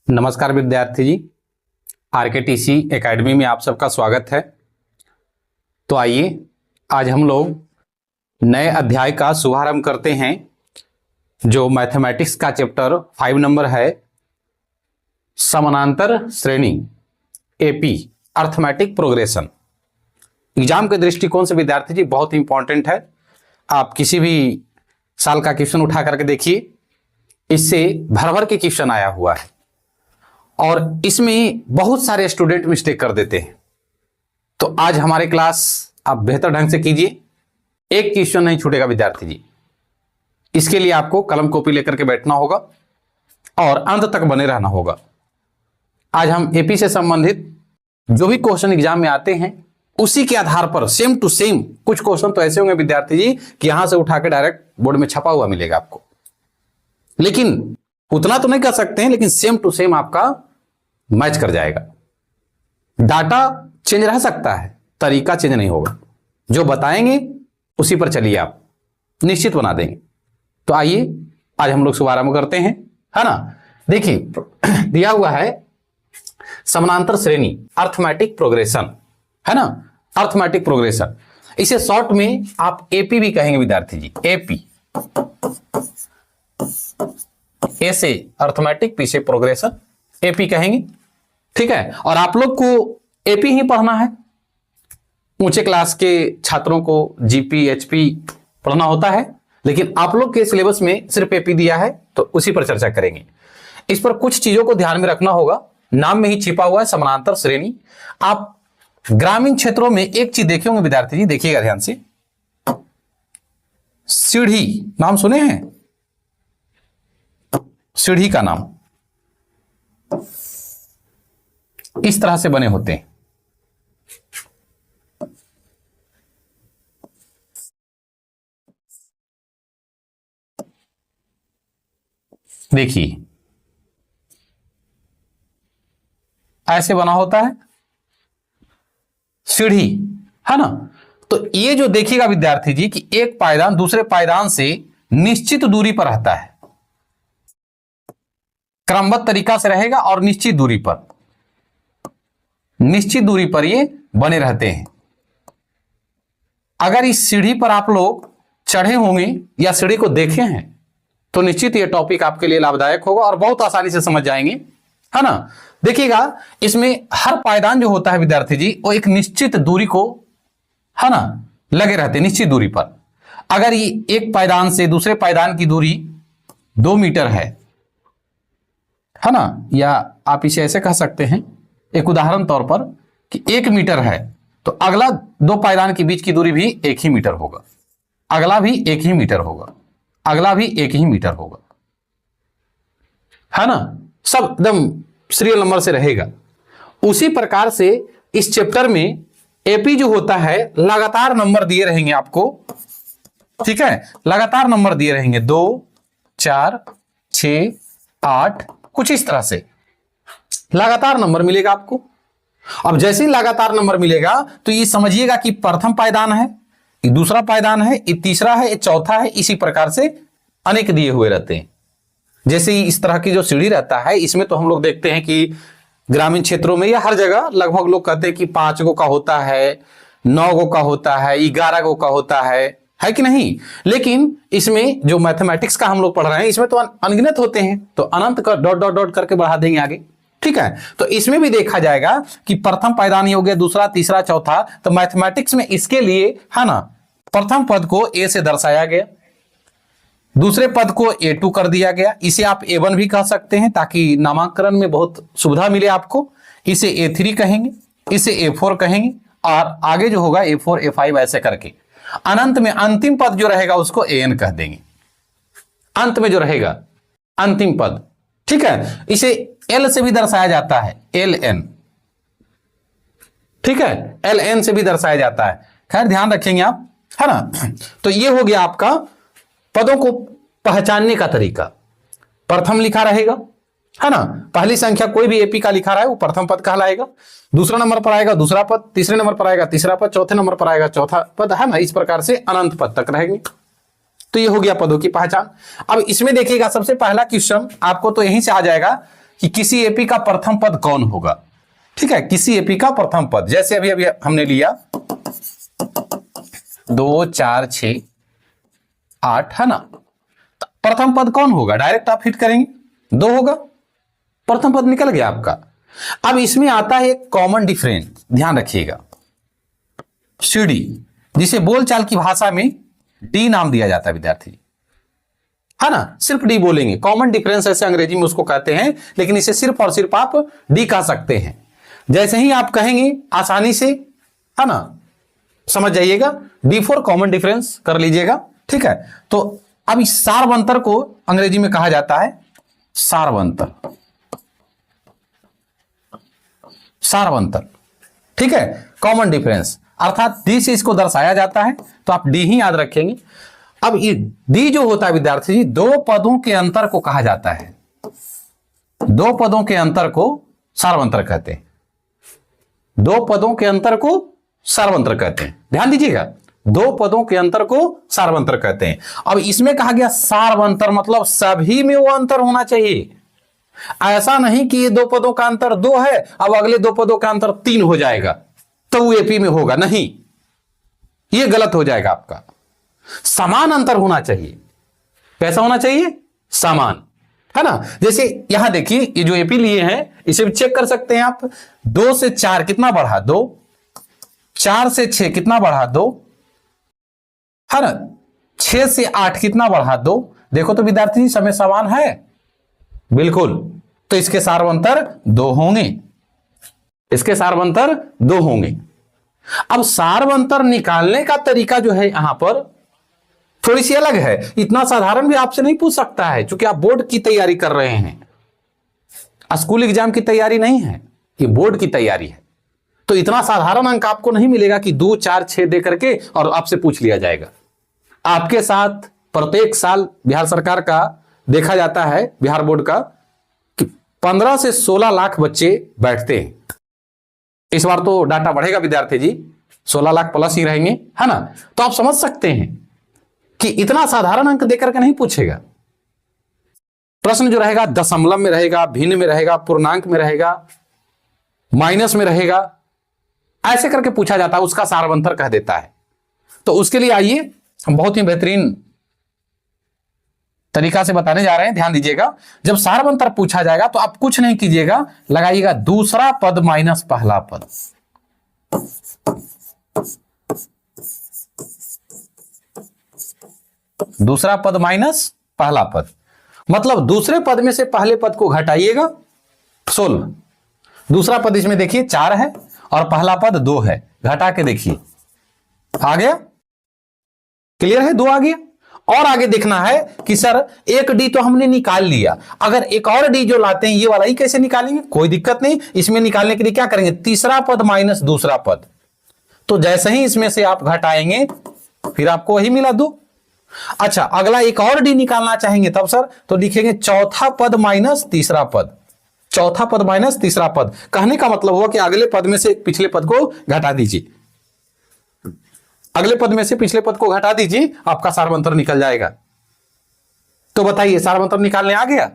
नमस्कार विद्यार्थी जी, RKTC academy में आप सबका स्वागत है। तो आइए आज हम लोग नए अध्याय का शुभारंभ करते हैं, जो मैथमेटिक्स का चैप्टर 5 नंबर है, समानांतर श्रेणी एपी अर्थमेटिक प्रोग्रेशन। एग्जाम के दृष्टिकोण से विद्यार्थी जी बहुत इंपॉर्टेंट है। आप किसी भी साल का क्वेश्चन उठा करके देखिए, इससे भर भर के क्वेश्चन आया हुआ है और इसमें बहुत सारे स्टूडेंट मिस्टेक कर देते हैं। तो आज हमारे क्लास आप बेहतर ढंग से कीजिए, एक क्वेश्चन नहीं छूटेगा विद्यार्थी जी। इसके लिए आपको कलम कॉपी लेकर के बैठना होगा और अंत तक बने रहना होगा। आज हम एपी से संबंधित जो भी क्वेश्चन एग्जाम में आते हैं उसी के आधार पर सेम टू सेम, कुछ क्वेश्चन तो ऐसे होंगे विद्यार्थी जी कि यहां से उठा के डायरेक्ट बोर्ड में छपा हुआ मिलेगा आपको, लेकिन उतना तो नहीं कर सकते हैं, लेकिन सेम टू सेम आपका मैच कर जाएगा। डाटा चेंज रह सकता है, तरीका चेंज नहीं होगा। जो बताएंगे उसी पर चलिए, आप निश्चित बना देंगे। तो आइए आज हम लोग शुभारंभ करते हैं, है ना। देखिए दिया हुआ है समानांतर श्रेणी अर्थमेटिक प्रोग्रेशन, है ना, अर्थमेटिक प्रोग्रेशन। इसे शॉर्ट में आप एपी भी कहेंगे विद्यार्थी जी। एपी ऐसे अर्थमेटिक, पी से प्रोग्रेशन, एपी कहेंगे, ठीक है। और आप लोग को एपी ही पढ़ना है। ऊंचे क्लास के छात्रों को जीपी एचपी पढ़ना होता है, लेकिन आप लोग के सिलेबस में सिर्फ एपी दिया है, तो उसी पर चर्चा करेंगे। इस पर कुछ चीजों को ध्यान में रखना होगा, नाम में ही छिपा हुआ है समानांतर श्रेणी। आप ग्रामीण क्षेत्रों में एक चीज देखे होंगे विद्यार्थी जी, देखिएगा ध्यान से। सीढ़ी नाम सुने हैं? सीढ़ी का नाम इस तरह से बने होते हैं। देखिए ऐसे बना होता है सीढ़ी, है ना। तो ये जो देखिएगा विद्यार्थी जी कि एक पायदान दूसरे पायदान से निश्चित दूरी पर रहता है, क्रमबद्ध तरीका से रहेगा और निश्चित दूरी पर ये बने रहते हैं। अगर इस सीढ़ी पर आप लोग चढ़े होंगे या सीढ़ी को देखे हैं तो निश्चित ये टॉपिक आपके लिए लाभदायक होगा और बहुत आसानी से समझ जाएंगे, है ना। देखिएगा इसमें हर पायदान जो होता है विद्यार्थी जी, वो एक निश्चित दूरी को, है ना, लगे रहते हैं निश्चित दूरी पर। अगर ये एक पायदान से दूसरे पायदान की दूरी 2 मीटर है ना, या आप इसे ऐसे कह सकते हैं एक उदाहरण तौर पर कि 1 मीटर है, तो अगला 2 पायदान के बीच की दूरी भी 1 ही मीटर होगा, अगला भी 1 ही मीटर होगा, अगला भी 1 ही मीटर होगा, है ना। सब एकदम सीरियल नंबर से रहेगा। उसी प्रकार से इस चैप्टर में एपी जो होता है लगातार नंबर दिए रहेंगे आपको, ठीक है, लगातार नंबर दिए रहेंगे 2 4 6 8, कुछ इस तरह से लगातार नंबर मिलेगा आपको। अब जैसे ही लगातार नंबर मिलेगा तो ये समझिएगा कि प्रथम पायदान है, ये दूसरा पायदान है, ये तीसरा है, ये चौथा है, इसी प्रकार से अनेक दिए हुए रहते हैं। जैसे ही इस तरह की जो सीढ़ी रहता है, इसमें तो हम लोग देखते हैं कि ग्रामीण क्षेत्रों में या हर जगह लगभग लोग कहते हैं कि 5 गो का होता है, 9 गो का होता है, 11 गो का होता है कि नहीं। लेकिन इसमें जो मैथमेटिक्स का हम लोग पढ़ रहे हैं, इसमें तो अनगिनत होते हैं, तो अनंत का डॉट डॉट डॉट करके बढ़ा देंगे आगे, ठीक है। तो इसमें भी देखा जाएगा कि प्रथम पायदान ही हो गया, दूसरा, तीसरा, चौथा। तो मैथमेटिक्स में इसके लिए, है ना, प्रथम पद को ए से दर्शाया गया, दूसरे पद को A2 कर दिया गया। इसे आप A1 भी कह सकते हैं ताकि नामांकन में बहुत सुविधा मिले आपको। इसे A3 कहेंगे, इसे A4 कहेंगे, और आगे जो होगा A4 A5 ऐसे करके अनंत में अंतिम पद जो रहेगा उसको AN कह देंगे। अंत में जो रहेगा अंतिम पद, ठीक है, इसे L से भी दर्शाया जाता है, LN, ठीक है, LN से भी दर्शाया जाता है। खैर ध्यान रखेंगे आप, है ना। तो ये हो गया आपका पदों को पहचानने का तरीका। प्रथम लिखा रहेगा, है ना, पहली संख्या कोई भी एपी का लिखा रहा है वो प्रथम पद कहलाएगा, दूसरा नंबर पर आएगा दूसरा पद, तीसरे नंबर पर आएगा तीसरा पद, चौथे नंबर पर आएगा चौथा पद, है ना। इस प्रकार से अनंत पद तक रहेंगे। तो ये हो गया पदों की पहचान। अब इसमें देखिएगा सबसे पहला क्वेश्चन आपको तो यहीं से आ जाएगा कि किसी एपी का प्रथम पद कौन होगा। ठीक है, किसी एपी का प्रथम पद, जैसे अभी अभी हमने लिया 2 4 6 8 है ना, तो प्रथम पद कौन होगा, डायरेक्ट आप हिट करेंगे 2 होगा, प्रथम पद निकल गया आपका। अब इसमें आता है एक कॉमन डिफरेंस, ध्यान रखिएगा, सीडी, जिसे बोलचाल की भाषा में डी नाम दिया जाता है विद्यार्थी, है ना, सिर्फ डी बोलेंगे, कॉमन डिफरेंस ऐसे अंग्रेजी में उसको कहते हैं, लेकिन इसे सिर्फ और सिर्फ आप डी कह सकते हैं। जैसे ही आप कहेंगे आसानी से, है ना, समझ जाइएगा, D4 कॉमन डिफरेंस कर लीजिएगा। ठीक है, तो अब इस सारवंतर को अंग्रेजी में कहा जाता है सारवंतर, सारवंतर। ठीक है, कॉमन डिफरेंस अर्थात डी से इसको दर्शाया जाता है, तो आप डी ही याद रखेंगे। अब ये डी जो होता है विद्यार्थी जी, 2 पदों के अंतर को कहा जाता है, 2 पदों के अंतर को सारवंतर कहते हैं, 2 पदों के अंतर को सारवंतर कहते हैं, ध्यान दीजिएगा, 2 पदों के अंतर को सारवंतर कहते हैं। अब इसमें कहा गया सारवंतर, मतलब सभी में वो अंतर होना चाहिए, ऐसा नहीं कि ये 2 पदों का अंतर 2 है, अब अगले 2 पदों का अंतर 3 हो जाएगा तो वो एपी में होगा, नहीं, ये गलत हो जाएगा आपका। समान अंतर होना चाहिए, कैसा होना चाहिए, समान, है ना। जैसे यहां देखिए, ये जो एपी लिए हैं इसे भी चेक कर सकते हैं आप, 2 से 4 कितना बढ़ा 2, 4 से 6 कितना बढ़ा 2, है ना, 6 से 8 कितना बढ़ा 2। देखो तो विद्यार्थी समय समान है, बिल्कुल, तो इसके सारवंतर 2 होंगे, इसके सारवंतर 2 होंगे। अब सारवंतर निकालने का तरीका जो है यहां पर थोड़ी सी अलग है, इतना साधारण भी आपसे नहीं पूछ सकता है, क्योंकि आप बोर्ड की तैयारी कर रहे हैं, स्कूल एग्जाम की तैयारी नहीं है, ये बोर्ड की तैयारी है। तो इतना साधारण अंक आपको नहीं मिलेगा कि 2 4 6 दे करके और आपसे पूछ लिया जाएगा। आपके साथ प्रत्येक साल बिहार सरकार का देखा जाता है, बिहार बोर्ड का, कि 15 से 16 लाख बच्चे बैठते हैं। इस बार तो डाटा बढ़ेगा विद्यार्थी जी, 16 लाख प्लस ही रहेंगे, है ना। तो आप समझ सकते हैं कि इतना साधारण अंक देकर के नहीं पूछेगा। प्रश्न जो रहेगा दशमलव में रहेगा, भिन्न में रहेगा, पूर्णांक में रहेगा, माइनस में रहेगा, ऐसे करके पूछा जाता है, उसका सारवंतर कह देता है। तो उसके लिए आइए हम बहुत ही बेहतरीन तरीका से बताने जा रहे हैं, ध्यान दीजिएगा। जब सारवंतर पूछा जाएगा तो आप कुछ नहीं कीजिएगा, लगाइएगा दूसरा पद माइनस पहला पद, दूसरा पद माइनस पहला पद, मतलब दूसरे पद में से पहले पद को घटाइएगा 16। दूसरा पद इसमें देखिए 4 है और पहला पद 2 है, घटा के देखिए, आ गया, क्लियर है, 2 आ गया। और आगे देखना है कि सर एक डी तो हमने निकाल लिया, अगर एक और डी जो लाते हैं ये वाला ही कैसे निकालेंगे, कोई दिक्कत नहीं, इसमें निकालने के लिए क्या करेंगे, तीसरा पद माइनस दूसरा पद, तो जैसे ही इसमें से आप घटाएंगे फिर आपको वही मिला 2। अच्छा, अगला एक और डी निकालना चाहेंगे तब सर तो लिखेंगे चौथा पद माइनस तीसरा पद, चौथा पद माइनस तीसरा पद। कहने का मतलब हुआ कि अगले पद में से पिछले पद को घटा दीजिए, अगले पद में से पिछले पद को घटा दीजिए, आपका सारवंतर निकल जाएगा। तो बताइए सारवंतर निकालने आ गया।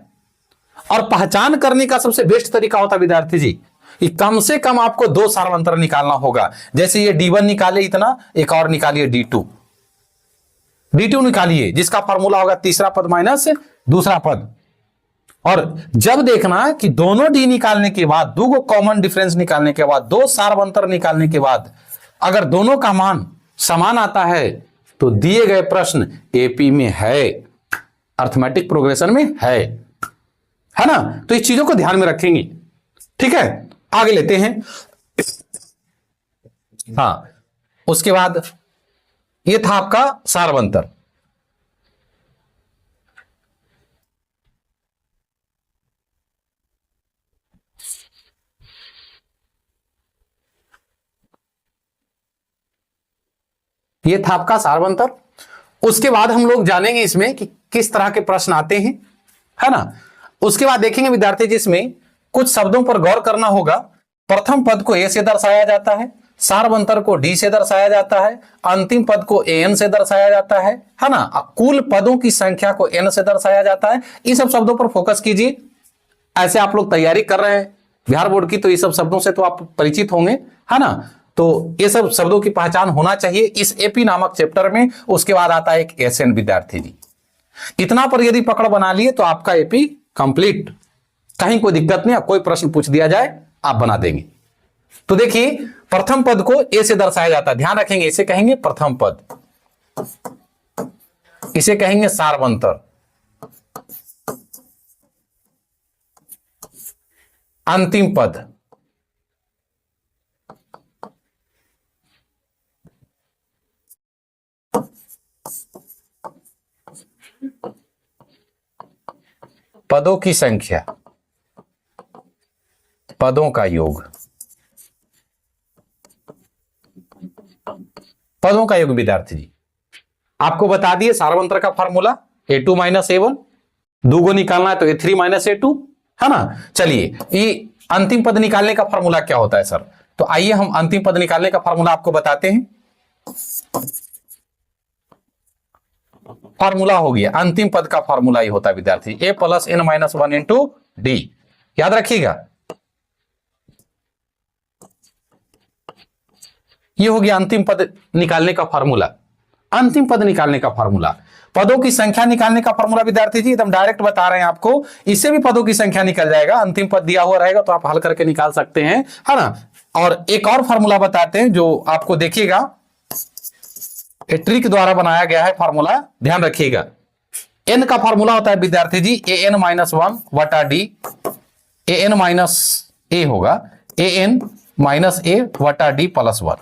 और पहचान करने का सबसे बेस्ट तरीका होता है विद्यार्थी जी कि कम से कम आपको 2 सारवंतर निकालना होगा। जैसे ये D1 निकाले इतना, एक और निकालिए D2, D2 निकालिए जिसका फॉर्मूला होगा तीसरा पद माइनस दूसरा पद। और जब देखना कि दोनों डी निकालने के बाद, 2 कॉमन डिफरेंस निकालने के बाद, 2 सारवंतर निकालने के बाद अगर दोनों का मान समान आता है तो दिए गए प्रश्न एपी में है, अर्थमेटिक प्रोग्रेशन में है ना। तो इस चीजों को ध्यान में रखेंगे, ठीक है। आगे लेते हैं, हाँ, उसके बाद ये था आपका सारवंतर। ये था आपका सारवंतर। उसके बाद हम लोग जानेंगे इसमें कि किस तरह के प्रश्न आते हैं, है ना। उसके बाद देखेंगे विद्यार्थी जी इसमें कुछ शब्दों पर गौर करना होगा। प्रथम पद को ए से दर्शाया जाता है, सारवंतर को डी से दर्शाया जाता है, अंतिम पद को एन से दर्शाया जाता है ना। कुल पदों की संख्या को एन से दर्शाया जाता है। इन सब शब्दों पर फोकस कीजिए, ऐसे आप लोग तैयारी कर रहे हैं बिहार बोर्ड की, तो ये सब शब्दों से तो आप परिचित होंगे, है ना। तो ये सब शब्दों की पहचान होना चाहिए इस एपी नामक चैप्टर में। उसके बाद आता है एक एसएन विद्यार्थी जी। इतना पर यदि पकड़ बना लिए तो आपका एपी कंप्लीट, कहीं कोई दिक्कत नहीं। कोई प्रश्न पूछ दिया जाए आप बना देंगे। तो देखिए प्रथम पद को ए से दर्शाया जाता है, ध्यान रखेंगे, इसे कहेंगे प्रथम पद, इसे कहेंगे सार्वंतर। अंतिम पद पदों की संख्या, पदों का योग, पदों का योग। विद्यार्थी जी आपको बता दिए सार्वंतर का फार्मूला a2 माइनस a1, दो को निकालना है तो a3 माइनस a2, है ना। चलिए ये अंतिम पद निकालने का फार्मूला क्या होता है सर, तो आइए हम अंतिम पद निकालने का फार्मूला आपको बताते हैं। फार्मूला हो गया, अंतिम पद का फार्मूला ही होता है विद्यार्थी a plus n minus 1 into D, याद रखिएगा। ये हो गया अंतिम पद निकालने का फार्मूला। अंतिम पद निकालने का फार्मूला, पदों की संख्या निकालने का फार्मूला विद्यार्थी जी एकदम डायरेक्ट बता रहे हैं आपको, इससे भी पदों की संख्या निकल जाएगा। अंतिम पद दिया हुआ रहेगा तो आप हल करके निकाल सकते हैं, है ना। और एक और फार्मूला बताते हैं जो आपको देखिएगा ट्रिक द्वारा बनाया गया है फार्मूला, ध्यान रखिएगा। एन का फार्मूला होता है विद्यार्थी जी ए एन माइनस 1 वटा डी, ए एन माइनस ए होगा ए एन माइनस ए वटा डी प्लस 1।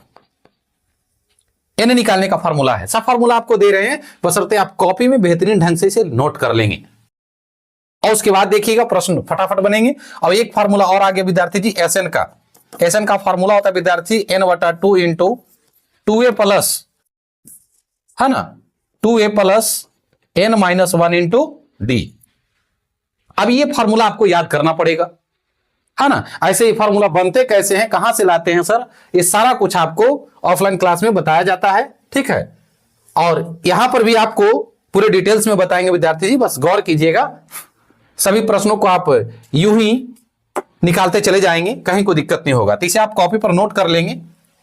एन निकालने का फार्मूला है, सब फार्मूला आपको दे रहे हैं, बशर्ते आप कॉपी में बेहतरीन ढंग से इसे नोट कर लेंगे। और उसके बाद देखिएगा प्रश्न फटाफट बनेंगे। और एक फार्मूला और आगे विद्यार्थी जी एस एन का फार्मूला होता है विद्यार्थी एन वटा 2 इंटू 2a प्लस, है ना, 2a plus n minus 1 into D. अब ये फार्मूला आपको याद करना पड़ेगा, है ना। ऐसे ही फार्मूला बनते कैसे हैं, कहां से लाते हैं सर, ये सारा कुछ आपको ऑफलाइन क्लास में बताया जाता है, ठीक है। और यहां पर भी आपको पूरे डिटेल्स में बताएंगे विद्यार्थी जी, बस गौर कीजिएगा। सभी प्रश्नों को आप यूं ही निकालते चले जाएंगे, कहीं कोई दिक्कत नहीं होगा। तो इसे आप कॉपी पर नोट कर लेंगे,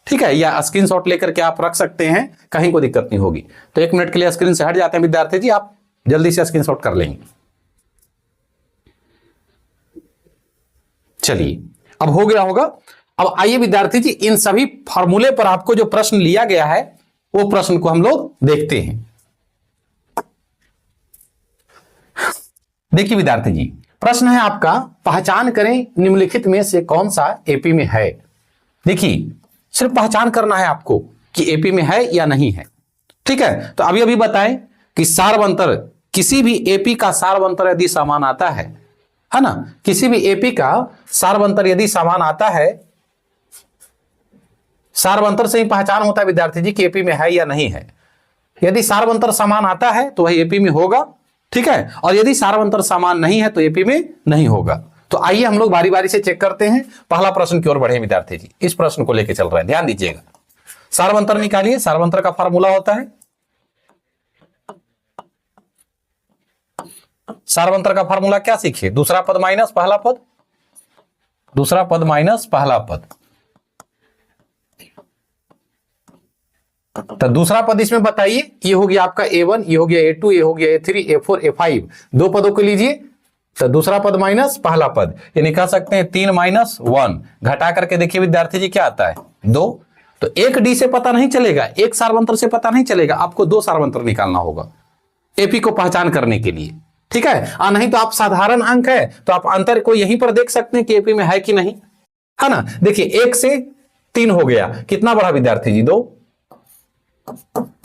ठीक है, या स्क्रीनशॉट लेकर के आप रख सकते हैं, कहीं कोई दिक्कत नहीं होगी। तो 1 मिनट के लिए स्क्रीन से हट जाते हैं विद्यार्थी जी, आप जल्दी से स्क्रीनशॉट कर लेंगे। चलिए अब हो गया होगा। अब आइए विद्यार्थी जी इन सभी फार्मूले पर आपको जो प्रश्न लिया गया है वो प्रश्न को हम लोग देखते हैं। देखिए विद्यार्थी जी प्रश्न है आपका, पहचान करें निम्नलिखित में से कौन सा एपी में है। देखिए सिर्फ पहचान करना है आपको कि एपी में है या नहीं है, ठीक है। तो अभी बताएं कि सार्वंतर, किसी भी एपी का सार्वंतर यदि समान आता है ना, किसी भी एपी का सार्वंतर यदि समान आता है, सार्वंतर से ही पहचान होता है विद्यार्थी जी कि एपी में है या नहीं है। यदि सार्वंतर समान आता है तो वह एपी में होगा, ठीक है, और यदि सार्वंतर समान नहीं है तो एपी में नहीं होगा। तो आइए हम लोग बारी बारी से चेक करते हैं। पहला प्रश्न की ओर बढ़े विद्यार्थी जी, इस प्रश्न को लेकर चल रहे हैं, ध्यान दीजिएगा। सार्वंतर निकालिए, सार्वंतर का फार्मूला होता है, सार्वंतर का फार्मूला क्या सीखिए, दूसरा पद माइनस पहला पद, दूसरा पद माइनस पहला पद। तो दूसरा पद इसमें बताइए, ये हो गया आपका a1, ये हो गया a2, ये हो गया a3, a4, a5, दो पदों को लीजिए। तो दूसरा पद माइनस पहला पद, ये निकाल सकते हैं 3 माइनस 1, घटा करके देखिए विद्यार्थी जी क्या आता है 2। तो एक डी से पता नहीं चलेगा, एक सार्वंतर से पता नहीं चलेगा, आपको दो सार्वंतर निकालना होगा एपी को पहचान करने के लिए, ठीक है। नहीं तो आप साधारण अंक है तो आप अंतर को यहीं पर देख सकते हैं कि एपी में है कि नहीं, है ना। देखिए 1 से 3 हो गया, कितना बढ़ा विद्यार्थी जी 2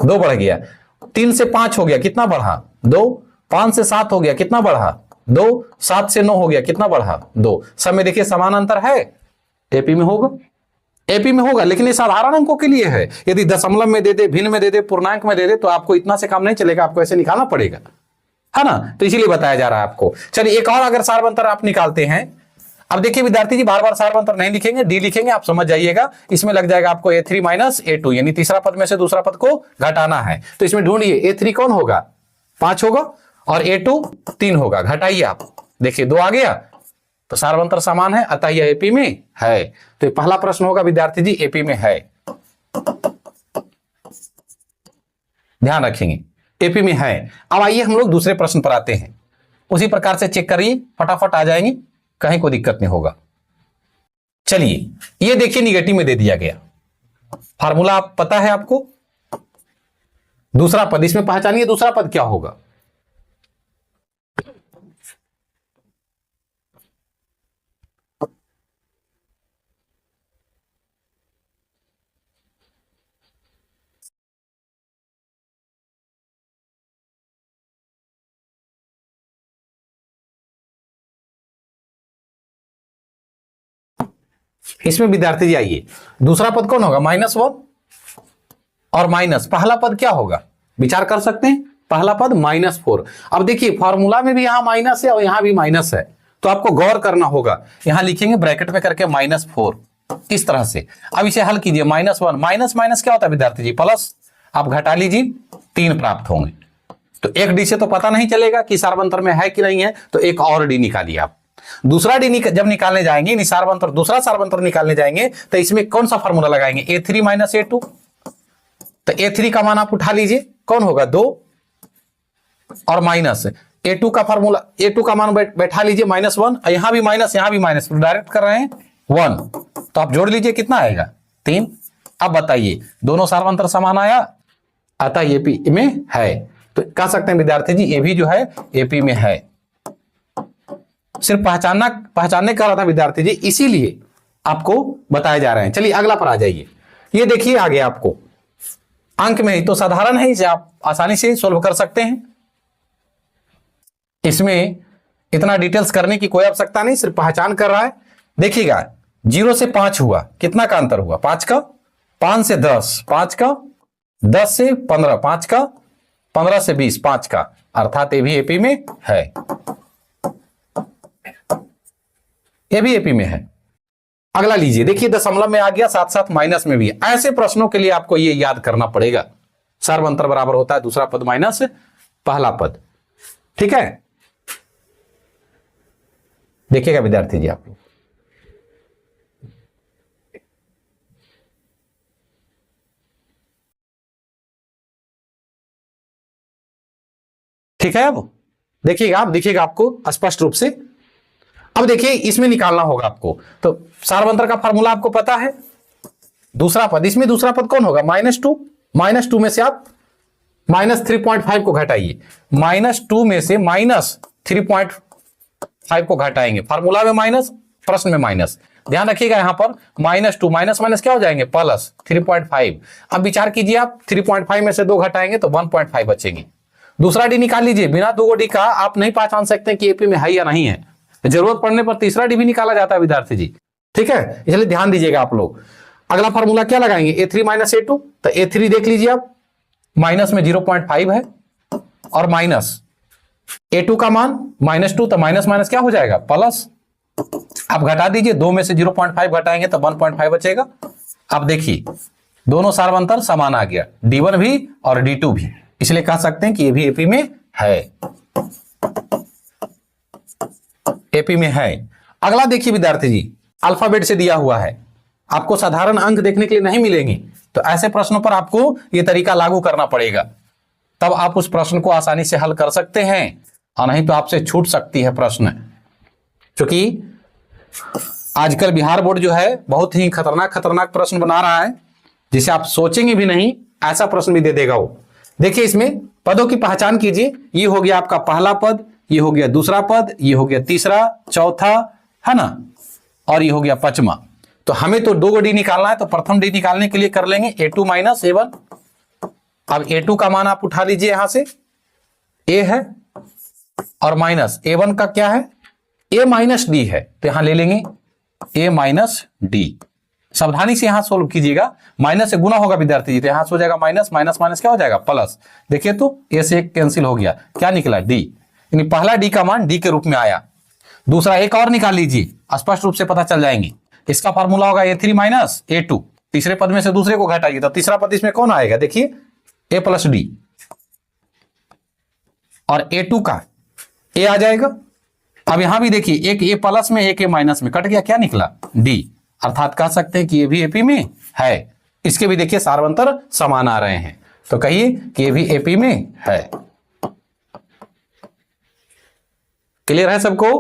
बढ़ गया, 3 से 5 हो गया, कितना बढ़ा 2, 5 से 7 हो गया, कितना बढ़ा 2, 7 से 9 हो गया, कितना बढ़ा 2। सब में देखिए समान अंतर है, एपी में होगा, एपी में होगा। लेकिन ये साधारण अंकों के लिए है, यदि दशमलव में दे दे, भिन्न में दे दे, पूर्णांक में दे दे तो आपको इतना से काम नहीं चलेगा, आपको ऐसे निकालना पड़ेगा, है ना। तो इसीलिए बताया जा रहा है आपको। चलिए एक और अगर सार्वंतर आप निकालते हैं, अब देखिए विद्यार्थी जी बार बार सार्वंतर नहीं लिखेंगे, डी लिखेंगे, आप समझ जाइएगा। इसमें लग जाएगा आपको a3 माइनस a2, यानी तीसरा पद में से दूसरा पद को घटाना है। तो इसमें ढूंढिए a3 कौन होगा 5 होगा और a2 3 होगा, घटाइए आप, देखिए 2 आ गया, तो सार्वंतर समान है, अतः यह एपी में है। तो पहला प्रश्न होगा विद्यार्थी जी एपी में है, ध्यान रखेंगे एपी में है। अब आइए हम लोग दूसरे प्रश्न पर आते हैं, उसी प्रकार से चेक करिए, फटाफट आ जाएंगे, कहीं कोई दिक्कत नहीं होगा। चलिए ये देखिए निगेटिव में दे दिया गया, फार्मूला आप पता है आपको, दूसरा पद, इसमें पहचानिए दूसरा पद क्या होगा। इसमें विद्यार्थी जी आइए, दूसरा पद कौन होगा, -1 और माइनस, पहला पद क्या होगा, विचार कर सकते हैं, पहला पद -4। अब देखिए फॉर्मूला में भी यहां माइनस है और यहां भी माइनस है, तो आपको गौर करना होगा, यहां लिखेंगे ब्रैकेट में करके -4 इस तरह से। अब इसे हल कीजिए, -1 माइनस माइनस क्या होता है विद्यार्थी जी, प्लस, आप घटा लीजिए 3 प्राप्त होंगे। तो एक डी से तो पता नहीं चलेगा कि सार्वंतर में है कि नहीं है, तो एक और डी निकालिए आप। दूसरा डी जब निकालने जाएंगे, सार्वंतर दूसरा सार्वंतर निकालने जाएंगे तो इसमें कौन सा फॉर्मूला लगाएंगे, A3 - A2। तो A3 का मान आप उठा लीजिए, कौन होगा 2 और माइनस A2 का फॉर्मूला, A2 का मान बैठा लीजिए -1, यहां भी माइनस यहां भी माइनस, डायरेक्ट कर रहे हैं 1, तो आप जोड़ लीजिए कितना आएगा 3। अब बताइए दोनों सार्वंतर समान आया, अतः एपी में है। तो कह सकते हैं विद्यार्थी जी ये भी जो है एपी में है, सिर्फ पहचानने का रहा था विद्यार्थी जी, इसीलिए आपको बताए जा रहे हैं। चलिए अगला पर आ जाइए, ये देखिए आगे आपको अंक में ही तो साधारण है, इसे आप आसानी से सोल्व कर सकते हैं, इसमें इतना डिटेल्स करने की कोई आवश्यकता नहीं, सिर्फ पहचान कर रहा है। देखिएगा 0 से 5 हुआ, कितना का अंतर हुआ, 5 का, 5 से 10, 5 का, 10 से 15, 5 का, 15 से 20, 5 का, अर्थात ये भी एपी में है, ये भी एपी में है। अगला लीजिए, देखिए दशमलव में आ गया, साथ साथ माइनस में भी है। ऐसे प्रश्नों के लिए आपको ये याद करना पड़ेगा, सार्वंतर बराबर होता है दूसरा पद माइनस पहला पद, ठीक है। देखिएगा विद्यार्थी जी आप लोग, ठीक है। अब देखिएगा, आप दिखेगा आपको स्पष्ट रूप से। अब देखिए इसमें निकालना होगा आपको, तो सार्वंतर का फार्मूला आपको पता है, दूसरा पद, इसमें दूसरा पद कौन होगा, -2, -2 में से आप -3.5 को घटाइए, -2 में से -3.5 को घटाएंगे, फार्मूला में माइनस, प्रश्न में माइनस, ध्यान रखिएगा यहां पर -2 माइनस माइनस क्या हो जाएंगे, प्लस 3.5। अब विचार कीजिए आप 3.5 में से 2 घटाएंगे तो 1.5 बचेंगे। दूसरा डी निकाल लीजिए, बिना 2 डी का आप नहीं पहचान सकते कि एपी में है या नहीं है, जरूरत पड़ने पर तीसरा डी भी निकाला जाता है विद्यार्थी जी, ठीक है, इसलिए ध्यान दीजिएगा आप लोग। अगला फार्मूला क्या लगाएंगे, A3 - A2, तो A3 देख लीजिए आप, माइनस में 0.5 है और माइनस A2 का मान -2, तो माइनस माइनस क्या हो जाएगा, प्लस, आप घटा दीजिए, 2 में से 0.5 घटाएंगे तो 1.5 बचेगा। अब देखिए दोनों सार्वंतर समान आ गया, D1 भी और D2 भी, इसलिए कह सकते हैं कि ये भी एपी में है, एपी में है। अगला देखिए विद्यार्थी जी, अल्फाबेट से दिया हुआ है, आपको साधारण अंक देखने के लिए नहीं मिलेंगे, तो ऐसे प्रश्नों पर आपको यह तरीका लागू करना पड़ेगा, तब आप उस प्रश्न को आसानी से हल कर सकते हैं, और नहीं तो आपसे छूट सकती है प्रश्न। क्योंकि आजकल बिहार बोर्ड जो है बहुत ही खतरनाक प्रश्न बना रहा है, जिसे आप सोचेंगे भी नहीं, ऐसा प्रश्न भी दे देगा वो। देखिए इसमें पदों की पहचान कीजिए, ये हो गया आपका पहला पद, ये हो गया दूसरा पद, ये हो गया तीसरा, चौथा, है ना, और ये हो गया पांचवा। तो हमें तो 2 डी निकालना है, तो प्रथम डी निकालने के लिए कर लेंगे A2 - A1। अब A2 का मान आप उठा लीजिए, यहां से A है और माइनस A1 का क्या है, A - D है, तो यहां ले लेंगे A - D। सावधानी से यहां सोल्व कीजिएगा, माइनस से गुना होगा विद्यार्थी जी, तो यहां से हो जाएगा माइनस माइनस माइनस क्या हो जाएगा, प्लस। देखिए तो A से एक कैंसिल हो गया, क्या निकला, D, यानी पहला D का मान D के रूप में आया। दूसरा एक और निकाल लीजिए, स्पष्ट रूप से पता चल जाएंगे, इसका फार्मूला होगा A3 - A2, तीसरे पद में से दूसरे को घटाइए, तो तीसरा पद इसमें कौन आएगा, देखिए A + D, और A2 का A आ जाएगा, अब यहां भी देखिए, एक ए प्लस में एक ए माइनस में कट गया, क्या निकला? डी। अर्थात कह सकते हैं कि ये भी एपी में है। इसके भी देखिए सार्वंतर समान आ रहे हैं, तो कहिए कि ये भी एपी में है। क्लियर है सबको?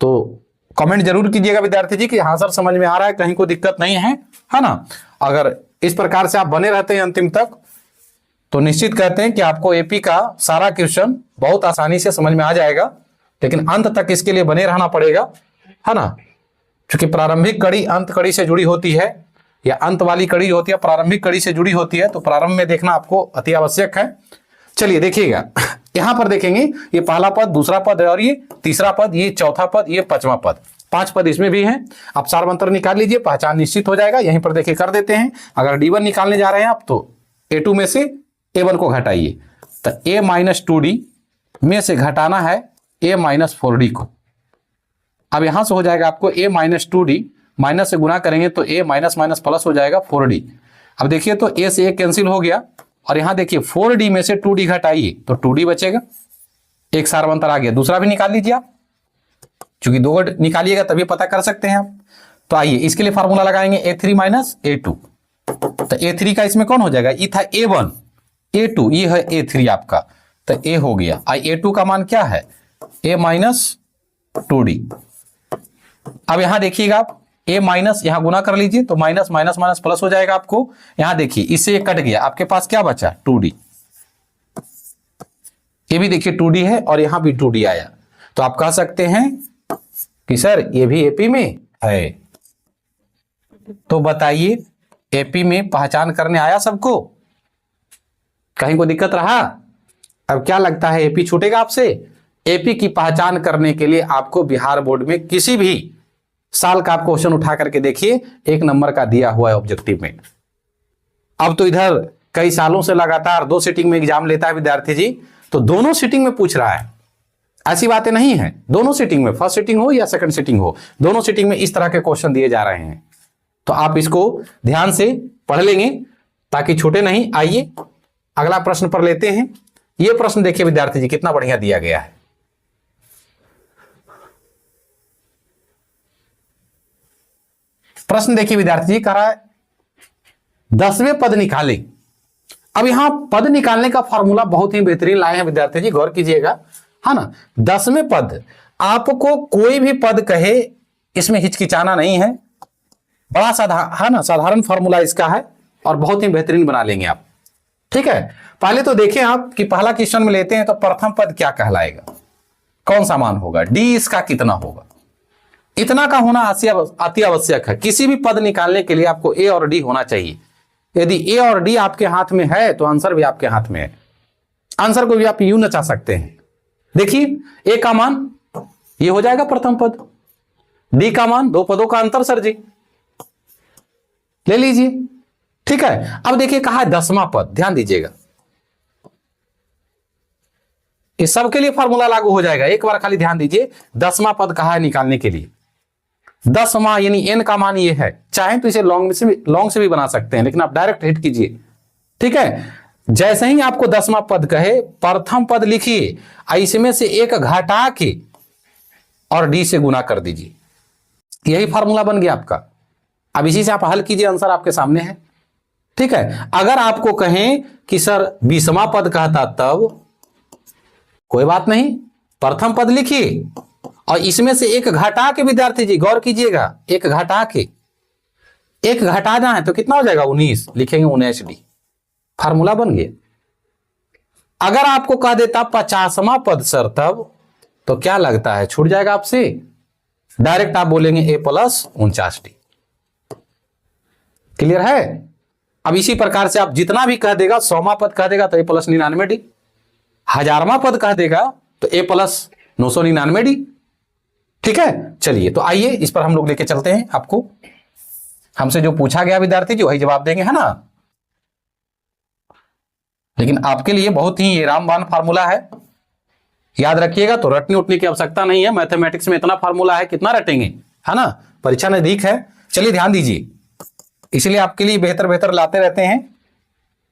तो कमेंट जरूर कीजिएगा विद्यार्थी जी कि हाँ सर समझ में आ रहा है, कहीं कोई दिक्कत नहीं है ना। अगर इस प्रकार से आप बने रहते हैं अंतिम तक तो निश्चित कहते हैं कि आपको एपी का सारा क्वेश्चन बहुत आसानी से समझ में आ जाएगा, लेकिन अंत तक इसके लिए बने रहना पड़ेगा, है ना। क्योंकि प्रारंभिक कड़ी अंत कड़ी से जुड़ी होती है, या अंत वाली कड़ी होती है प्रारंभिक कड़ी से जुड़ी होती है, तो प्रारंभ में देखना आपको अति आवश्यक है। चलिए देखिएगा, यहां पर देखेंगे ये पहला पद, दूसरा पद और ये तीसरा पद, ये चौथा पद, ये पांचवा पद, 5 पद इसमें भी हैं। आप सार्वंतर निकाल लीजिए, पहचान निश्चित हो जाएगा। यहीं पर देखिए कर देते हैं। अगर D1 निकालने जा रहे हैं आप तो A2 में से A1 को घटाइए, तो A माइनस 2D में से घटाना है A माइनस 4D को। अब यहां से हो जाएगा आपको A माइनस 2D, माइनस से गुना करेंगे तो A माइनस माइनस प्लस हो जाएगा 4D। अब देखिए तो A से A कैंसिल हो गया, और यहां देखिए 4D में से 2D घटाइए तो 2D बचेगा, एक सार्वंतर आ गया। दूसरा भी निकाल लीजिए आप, क्योंकि 2 निकालिएगा तभी पता कर सकते हैं आप। तो आइए इसके लिए फार्मूला लगाएंगे A3 माइनस A2। तो A3 का इसमें कौन हो जाएगा? ये था A1, A2 ये है A3 आपका, तो A हो गया। A2 का मान क्या है? A minus 2D। अब यहां देखिएगा आप A माइनस यहां गुना कर लीजिए तो माइनस माइनस माइनस प्लस हो जाएगा आपको। यहां देखिए इससे ये कट गया, आपके पास क्या बचा? 2D। ये भी देखिए 2D है और यहां भी 2D आया, तो आप कह सकते हैं कि सर ये भी एपी में है। तो बताइए एपी में पहचान करने आया सबको? कहीं को दिक्कत रहा? अब क्या लगता है एपी छूटेगा आपसे? एपी की पहचान करने के लिए आपको बिहार बोर्ड में किसी भी साल का आप क्वेश्चन उठा करके देखिए, 1 नंबर का दिया हुआ है ऑब्जेक्टिव में। अब तो इधर कई सालों से लगातार 2 सीटिंग में एग्जाम लेता है विद्यार्थी जी, तो दोनों सीटिंग में पूछ रहा है। ऐसी बातें नहीं है, दोनों सीटिंग में, फर्स्ट सीटिंग हो या सेकंड सीटिंग हो, दोनों सीटिंग में इस तरह के क्वेश्चन दिए जा रहे हैं। तो आप इसको ध्यान से पढ़ लेंगे ताकि छूटे नहीं। आइए अगला प्रश्न पर लेते हैं। यह प्रश्न देखिए विद्यार्थी जी कितना बढ़िया दिया गया है। प्रश्न देखिए विद्यार्थी जी, कह रहा है 10वें पद निकालें। अब यहां पद निकालने का फॉर्मूला बहुत ही बेहतरीन लाए हैं विद्यार्थी जी, गौर कीजिएगा, है ना। 10वें पद, आपको कोई भी पद कहे इसमें हिचकिचाना नहीं है, बड़ा साधारण फॉर्मूला इसका है और बहुत ही बेहतरीन बना लेंगे आप। ठीक है, पहले तो देखें आप कि पहला क्वेश्चन में लेते हैं तो प्रथम पद क्या कहलाएगा, कौन सा मान होगा, डी इसका कितना होगा। इतना का होना अति आवश्यक है। किसी भी पद निकालने के लिए आपको ए और डी होना चाहिए। यदि ए और डी आपके हाथ में है तो आंसर भी आपके हाथ में है। आंसर को भी आप यूं नचा सकते हैं। देखिए ए का मान ये हो जाएगा प्रथम पद, डी का मान 2 पदों का अंतर सर जी ले लीजिए। ठीक है, अब देखिए कहा है 10वां पद, ध्यान दीजिएगा, इस सबके लिए फॉर्मूला लागू हो जाएगा। एक बार खाली ध्यान दीजिए, 10वां पद कहा है निकालने के लिए। 10वां यानी एन का मान ये है, चाहे तो इसे लॉन्ग से भी बना सकते हैं, लेकिन आप डायरेक्ट हिट कीजिए। ठीक है, जैसे ही आपको 10वां पद कहे प्रथम पद लिखिए, इसमें से एक घटा के और डी से गुना कर दीजिए। यही फॉर्मूला बन गया आपका। अब इसी से आप हल कीजिए, आंसर आपके सामने है। ठीक है, अगर आपको कहें कि सर 20वां पद कहता तब कोई बात नहीं, प्रथम पद लिखिए और इसमें से एक घटा के, विद्यार्थी जी गौर कीजिएगा, एक घटा के, एक घटाना है तो कितना हो जाएगा 19, लिखेंगे 19D, फार्मूला बन गया। अगर आपको कह देता 50वां पद सर तब, तो क्या लगता है छूट जाएगा आपसे? डायरेक्ट आप बोलेंगे A प्लस 49D। क्लियर है? अब इसी प्रकार से आप जितना भी कह देगा, 100वां पद कह देगा तो A प्लस 99D, 1000वां पद कह देगा तो A प्लस 999D। ठीक है, चलिए तो आइए इस पर हम लोग लेके चलते हैं आपको। हमसे जो पूछा गया विद्यार्थी जी वही जवाब देंगे, है ना। लेकिन आपके लिए बहुत ही ये रामबाण फार्मूला है, याद रखिएगा। तो रटने उठने की आवश्यकता नहीं है, मैथमेटिक्स में इतना फार्मूला है, कितना रटेंगे, है ना। परीक्षा नजदीक है, चलिए ध्यान दीजिए। इसलिए आपके लिए बेहतर लाते रहते हैं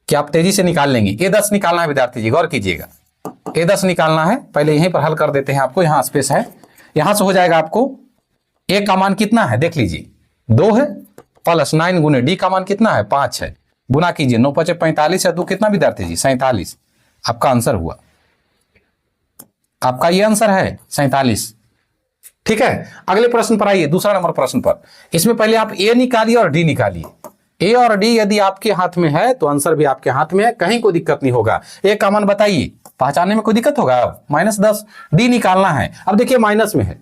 कि आप तेजी से निकाल लेंगे। ये 10 निकालना है विद्यार्थी जी, गौर कीजिएगा। A10 निकालना है, पहले यहीं पर हल कर देते हैं आपको, यहां स्पेस है, यहां से हो जाएगा आपको A का मान कितना है देख लीजिए 2 है, प्लस 9 गुने D का मान कितना है 5 है, गुना कीजिए 9 5 45 है, 2 कितना विद्यार्थी जी 47, आपका आंसर हुआ, आपका ये आंसर है 47। ठीक है, अगले प्रश्न पर आइए, दूसरा नंबर प्रश्न पर। इसमें पहले आप A निकालिए और D निकालिए। A और D यदि आपके हाथ में है तो आंसर भी आपके हाथ में है, कहीं कोई दिक्कत नहीं होगा। A का मान बताइए, पहचानने में कोई दिक्कत होगा? -10। D निकालना है, अब देखिए माइनस में है,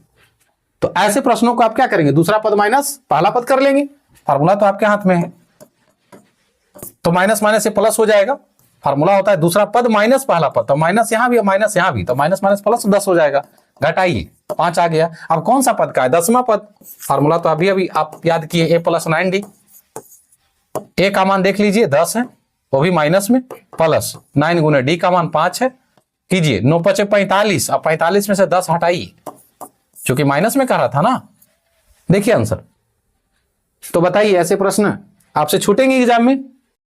तो ऐसे प्रश्नों को आप क्या करेंगे, दूसरा पद माइनस पहला पद कर लेंगे, फार्मूला तो आपके हाथ में है, तो माइनस माइनस से प्लस हो जाएगा, फार्मूला होता है दूसरा पद माइनस पहला पद, तो माइनस यहां भी माइनस यहां भी, तो माइनस माइनस प्लस 10 हो जाएगा, घटाइए 5 आ गया। अब कौन सा पद का है, 10वां पद, फार्मूला तो अभी अभी आप याद किए, A + 9D। A का मान देख लीजिए 10 है, वो भी माइनस में, प्लस 9 गुने D का मान 5 है, कीजिए 9 5 45, अब 45 में से 10 हटाइए, क्योंकि माइनस में कह रहा था ना, देखिए आंसर। तो बताइए ऐसे प्रश्न आपसे छूटेंगे एग्जाम में,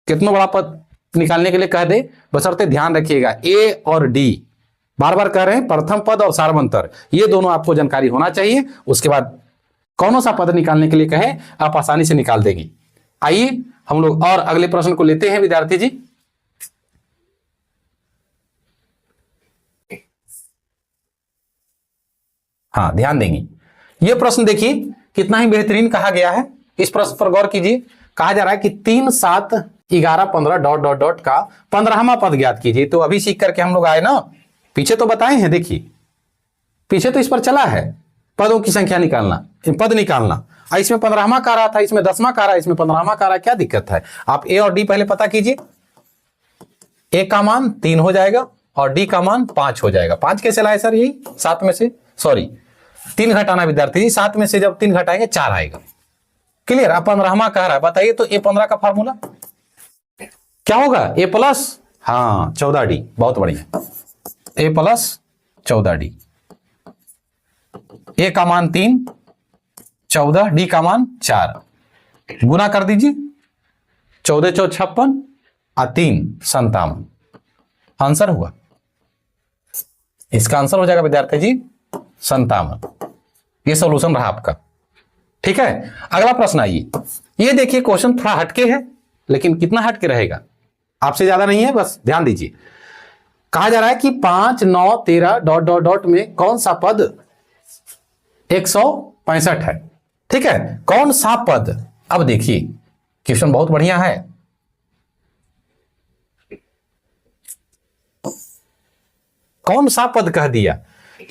कितना बड़ा पद निकालने के लिए कह दे, बशर्ते ध्यान रखिएगा A और D, बार बार कह रहे हैं प्रथम पद और सार्वंतर, ये दोनों आपको जानकारी होना चाहिए, उसके बाद कौन सा पद निकालने के लिए कहे आप आसानी से निकाल देंगे। आइए हम लोग और अगले प्रश्न को लेते हैं विद्यार्थी जी। हाँ ध्यान देंगे, ये प्रश्न देखिए कितना ही बेहतरीन कहा गया है, इस प्रश्न पर गौर कीजिए। कहा जा रहा है कि 3 7 11 15 डॉट डॉट डॉट का 15वां पद ज्ञात कीजिए। तो अभी सीख करके हम लोग आए ना, पीछे तो बताए हैं, देखिए पीछे तो इस पर चला है, पदों की संख्या निकालना, पद निकालना, इसमें 15वां का रहा था, इसमें 10वां का रहा, इसमें 15वां का रहा, क्या दिक्कत है। आप A और D पहले पता कीजिए, A का मान 3 हो जाएगा और D का मान 5 हो जाएगा। 5 कैसे लाए सर, यही 7 में से, सॉरी 3 घटाना विद्यार्थी जी, 7 में से जब 3 घटाएंगे 4 आएगा। क्लियर, आप 15वां कह रहा है, बताइए तो A15 का फार्मूला क्या होगा, A+, हाँ 14D, बहुत बढ़िया, A+ 14D। A का मान 3, 14, D का मान 4, गुना कर दीजिए, 14 4 56 और 3 57, आंसर हुआ, इसका आंसर हो जाएगा विद्यार्थी जी 57। ये सॉल्यूशन रहा आपका। ठीक है, अगला प्रश्न आइए, ये देखिए क्वेश्चन थोड़ा हटके है, लेकिन कितना हटके रहेगा, आपसे ज्यादा नहीं है, बस ध्यान दीजिए। कहा जा रहा है कि 5 9 13 डॉट डॉट डॉट में कौन सा पद 165 है। ठीक है, कौन सा पद, अब देखिए क्वेश्चन बहुत बढ़िया है, कौन सा पद कह दिया,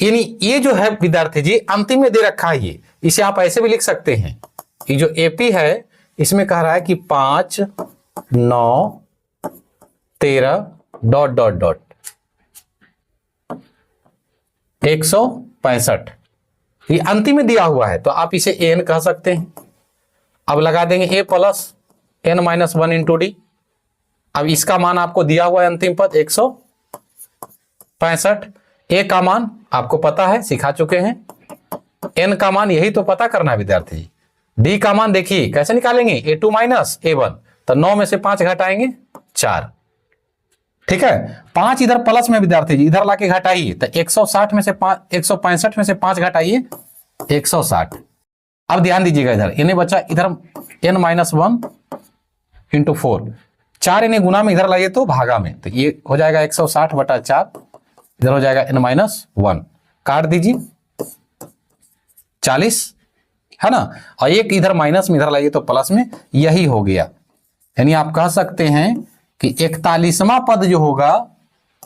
यानी ये जो है विद्यार्थी जी अंतिम में दे रखा है, ये इसे आप ऐसे भी लिख सकते हैं, ये जो AP है इसमें कह रहा है कि 5 9 13 डॉट डॉट डॉट 165, ये अंतिम में दिया हुआ है, तो आप इसे AN कह सकते हैं। अब लगा देंगे A + n - 1 इंटू D। अब इसका मान आपको दिया हुआ है अंतिम पद 165, A का मान आपको पता है, सिखा चुके हैं, N का मान यही तो पता करना है विद्यार्थी जी। D का मान देखिए कैसे निकालेंगे, A2 - A1, तो 9 में से 5 घटाएंगे 4। ठीक है, 5 इधर प्लस में विद्यार्थी जी, इधर लाके घटाइए, तो 160 में से 5, 165 में से 5 घटाइए 160। अब ध्यान दीजिएगा, इधर इन्हें बचा, इधर n - 1 इंटू 4, 4 इन्हें गुना में इधर लाइए तो भागा में, तो ये हो जाएगा 160/4, इधर हो जाएगा n - 1, काट दीजिए 40 है ना, और एक इधर माइनस में इधर लाइए तो प्लस में, यही हो गया। यानी आप कह सकते हैं कि 41वां पद जो होगा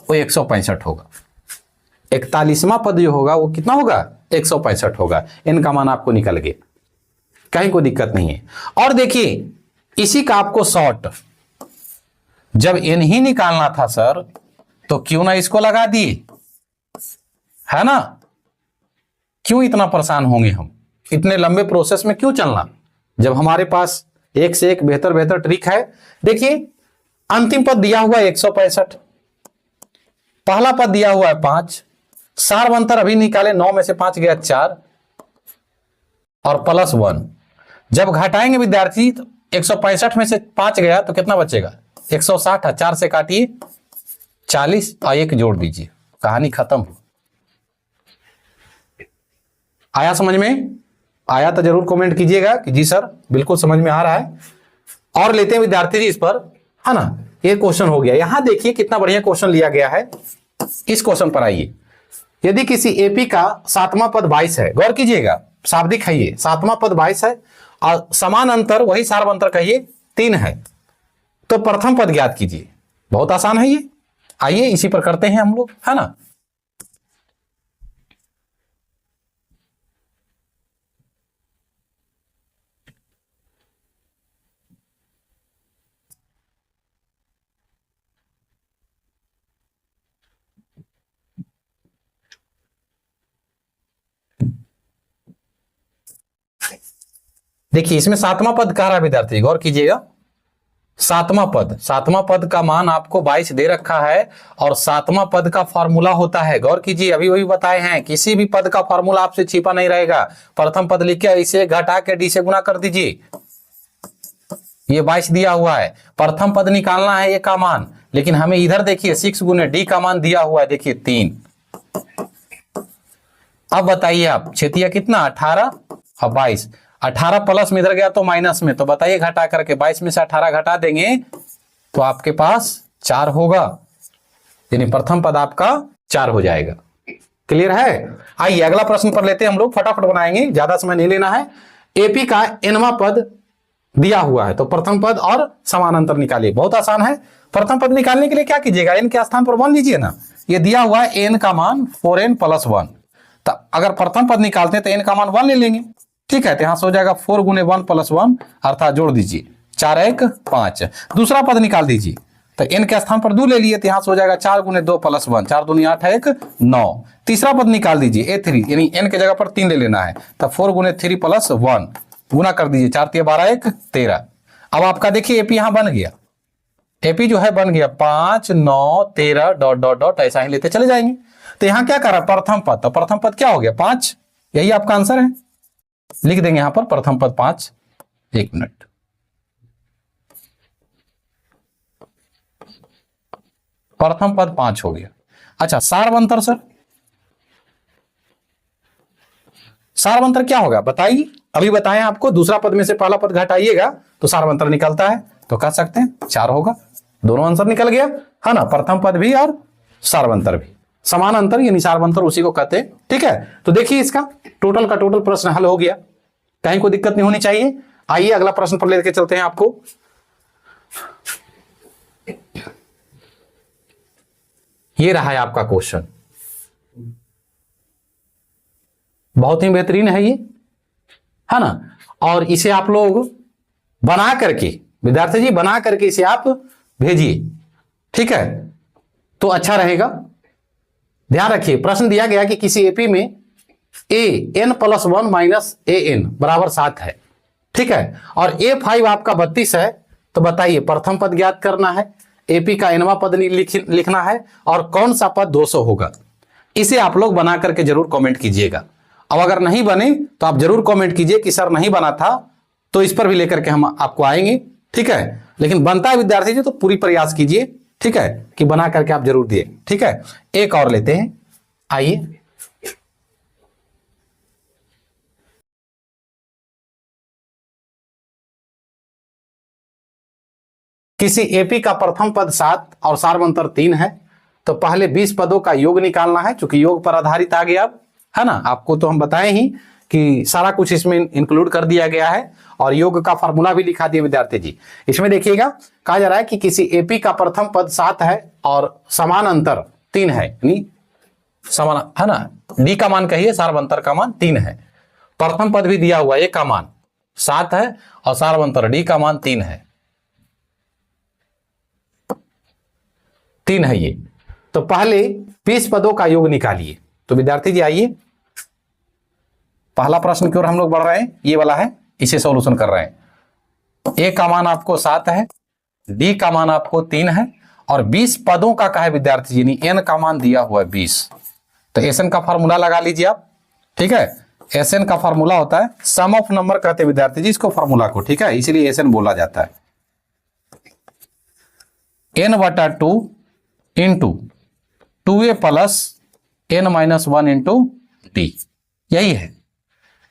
वो 165 होगा, 41वां पद जो होगा वो कितना होगा, 165 होगा। n का मान आपको निकल गया, कहीं कोई दिक्कत नहीं है। और देखिए इसी का आपको शॉर्ट, जब n ही निकालना था सर तो क्यों ना इसको लगा दिए, है ना, क्यों इतना परेशान होंगे हम, इतने लंबे प्रोसेस में क्यों चलना, जब हमारे पास एक से एक बेहतर बेहतर ट्रिक है। देखिए अंतिम पद दिया हुआ है 165, पहला पद दिया हुआ है 5, सार्वंतर अभी निकाले, 9 में से 5 गया 4 और +1, जब घटाएंगे विद्यार्थी तो 165 में से 5 गया तो कितना बचेगा, 160, 4 से काटिए 40 और 1 जोड़ दीजिए, कहानी खत्म। आया समझ में? आया तो जरूर कमेंट कीजिएगा कि जी सर बिल्कुल समझ में आ रहा है। और लेते हैं विद्यार्थी जी इस पर, है ना। ये क्वेश्चन हो गया। यहां देखिए कितना बढ़िया क्वेश्चन लिया गया है। इस क्वेश्चन पर आइए। यदि किसी एपी का 7वां पद 22 है, गौर कीजिएगा, शाब्दिक है ये, 7वां पद 22 है और समान अंतर, वही सार्वंतर कहिए 3 है, तो प्रथम पद ज्ञात कीजिए। बहुत आसान है ये। आइए इसी पर करते हैं हम लोग, है ना। देखिए इसमें 7वां पद कह रहा है विद्यार्थी, गौर कीजिएगा। 7वां पद का मान आपको 22 दे रखा है और 7वां पद का फॉर्मूला होता है, गौर कीजिए, अभी वही बताए हैं, किसी भी पद का फॉर्मूला आपसे छिपा नहीं रहेगा। प्रथम पद लिख के इसे घटा के डी से गुना कर दीजिए। ये 22 दिया हुआ है, प्रथम पद निकालना है ए का मान, लेकिन हमें इधर देखिए 6 गुने डी का मान दिया हुआ है, देखिए 3। अब बताइए आप, छेतिया कितना 18 और 22, 18 प्लस में इधर गया तो माइनस में, तो बताइए घटा करके 22 में से 18 घटा देंगे तो आपके पास 4 होगा, यानी प्रथम पद आपका 4 हो जाएगा। क्लियर है? आइए अगला प्रश्न पर लेते हैं हम लोग, फटाफट बनाएंगे, ज्यादा समय नहीं लेना है। एपी का nवां पद दिया हुआ है, तो प्रथम पद और समानांतर निकालिए। बहुत आसान है। प्रथम पद निकालने के लिए क्या कीजिएगा, n के स्थान पर 1 लीजिए ना। ये दिया हुआ है n का मान 4n + 1, तो अगर प्रथम पद निकालते हैं तो n का मान 1 ले लेंगे, ठीक है। तो यहां से हो जाएगा 4 गुने 1 + 1, अर्थात जोड़ दीजिए 4 1 5। दूसरा पद निकाल दीजिए, तो n के स्थान पर 2 ले लिए, तो यहां से हो जाएगा 4 गुने 2 + 1, 4 दूनी 8 1 9। तीसरा पद निकाल दीजिए a3, यानी n के जगह पर 3 ले लेना है, तो 4 गुने 3 + 1, गुना कर दीजिए 4 3 12 1 13। अब आपका देखिए एपी यहां बन गया, एपी जो है बन गया 5 9 13 डॉट डॉट डॉट, ऐसा ही लेते चले जाएंगे। तो यहां क्या कर रहा है, प्रथम पद, तो प्रथम पद क्या हो गया 5, यही आपका आंसर है। लिख देंगे यहां पर प्रथम पद 5। 1 मिनट, प्रथम पद 5 हो गया। अच्छा सार्वंतर सर, सार्वंतर क्या होगा बताइए, अभी बताएं आपको, दूसरा पद में से पहला पद घटाइएगा तो सार्वंतर निकलता है, तो कह सकते हैं 4 होगा। दोनों आंसर निकल गया, है ना, प्रथम पद भी और सार्वंतर भी। समान अंतर यानी सार्वंतर उसी को कहते हैं, ठीक है। तो देखिए इसका टोटल का टोटल प्रश्न हल हो गया, कहीं कोई दिक्कत नहीं होनी चाहिए। आइए अगला प्रश्न पर लेकर चलते हैं आपको। ये रहा है आपका क्वेश्चन, बहुत ही बेहतरीन है ये, है ना। और इसे आप लोग बना करके, विद्यार्थी जी बना करके इसे आप भेजिए, ठीक है, तो अच्छा रहेगा। ध्यान रखिए प्रश्न दिया गया कि किसी एपी में an + 1 - an बराबर 7 है, ठीक है, और a5 आपका 32 है, तो बताइए प्रथम पद ज्ञात करना है, एपी का nवां पद लिखना है, और कौन सा पद 200 होगा। इसे आप लोग बना करके जरूर कमेंट कीजिएगा। अब अगर नहीं बने तो आप जरूर कमेंट कीजिए कि सर नहीं बना था, तो इस पर भी लेकर के हम आपको आएंगे, ठीक है। लेकिन बनता है विद्यार्थी जी तो पूरी प्रयास कीजिए, ठीक है, कि बना करके आप जरूर दिए, ठीक है। एक और लेते हैं, आइए। किसी एपी का प्रथम पद 7 और सार्वंतर 3 है, तो पहले 20 पदों का योग निकालना है, चूंकि योग पर आधारित आ गया, है ना। आपको तो हम बताएं ही कि सारा कुछ इसमें इंक्लूड कर दिया गया है, और योग का फॉर्मूला भी लिखा दिया विद्यार्थी जी। इसमें देखिएगा कहा जा रहा है कि किसी एपी का प्रथम पद 7 है और समान अंतर 3 है, यानी समान, है ना, डी का मान कहिए, सार्वंतर का मान 3 है। प्रथम पद भी दिया हुआ ए का मान 7 है और सार्वंतर डी का मान 3 है, 3 है ये। तो पहले 20 पदों का योग निकालिए। तो विद्यार्थी जी आइए, पहला प्रश्न की ओर हम लोग बढ़ रहे हैं, ये वाला है, इसे सॉल्यूशन कर रहे हैं। ए का मान आपको 7 है, डी का मान आपको 3 है, और 20 पदों का कहा है विद्यार्थी जी, यानी एन का मान दिया हुआ है 20। तो एसएन का फॉर्मूला लगा लीजिए आप, ठीक है। एसएन का फॉर्मूला होता है सम ऑफ नंबर, कहते हैं विद्यार्थी जी इसको फॉर्मूला को, ठीक है, इसीलिए एसएन बोला जाता है। n/2 into 2a plus n minus 1 into D, यही है।